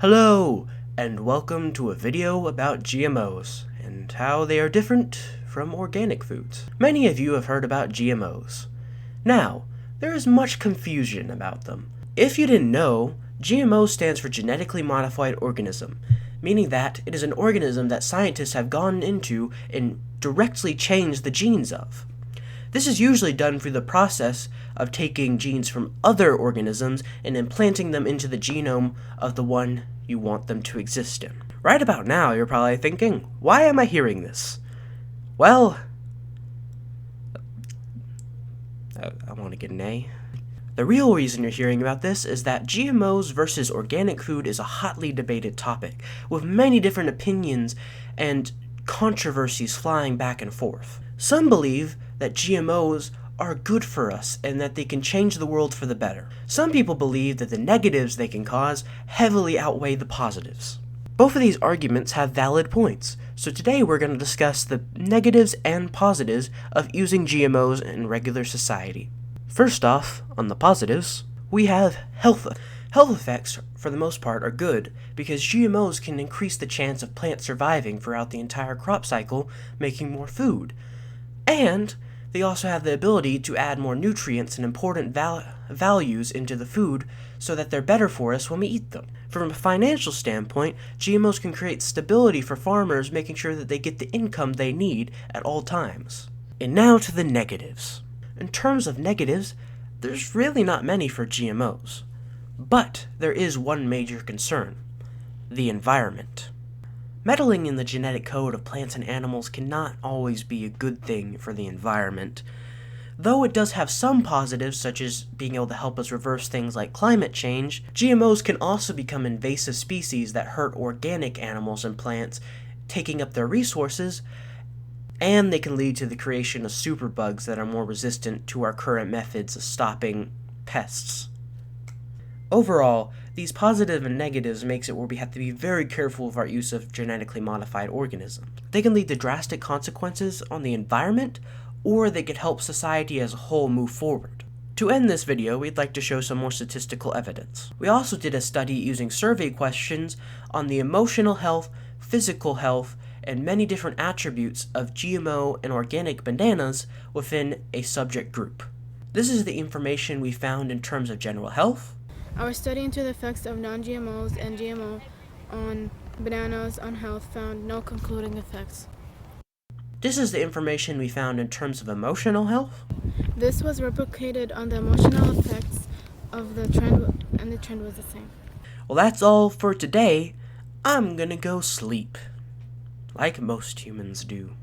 Hello, and welcome to a video about GMOs and how they are different from organic foods. Many of you have heard about GMOs. Now, there is much confusion about them. If you didn't know, GMO stands for Genetically Modified Organism, meaning that it is an organism that scientists have gone into and directly changed the genes of. This is usually done through the process of taking genes from other organisms and implanting them into the genome of the one you want them to exist in. Right about now, you're probably thinking, why am I hearing this? Well, I want to get an A. The real reason you're hearing about this is that GMOs versus organic food is a hotly debated topic, with many different opinions and controversies flying back and forth. Some believe that GMOs are good for us and that they can change the world for the better. Some people believe that the negatives they can cause heavily outweigh the positives. Both of these arguments have valid points, so today we're going to discuss the negatives and positives of using GMOs in regular society. First off, on the positives, we have health. Health effects, for the most part, are good because GMOs can increase the chance of plants surviving throughout the entire crop cycle, making more food. And they also have the ability to add more nutrients and important values into the food so that they're better for us when we eat them. From a financial standpoint, GMOs can create stability for farmers, making sure that they get the income they need at all times. And now to the negatives. In terms of negatives, there's really not many for GMOs. But there is one major concern: the environment. Meddling in the genetic code of plants and animals cannot always be a good thing for the environment. Though it does have some positives, such as being able to help us reverse things like climate change, GMOs can also become invasive species that hurt organic animals and plants, taking up their resources, and they can lead to the creation of superbugs that are more resistant to our current methods of stopping pests. Overall, these positives and negatives makes it where we have to be very careful of our use of genetically modified organisms. They can lead to drastic consequences on the environment, or they could help society as a whole move forward. To end this video, we'd like to show some more statistical evidence. We also did a study using survey questions on the emotional health, physical health, and many different attributes of GMO and organic bananas within a subject group. This is the information we found in terms of general health. Our study into the effects of non-GMOs and GMO on bananas on health found no concluding effects. This is the information we found in terms of emotional health. This was replicated on the emotional effects of the trend, and the trend was the same. Well, that's all for today. I'm gonna go sleep, like most humans do.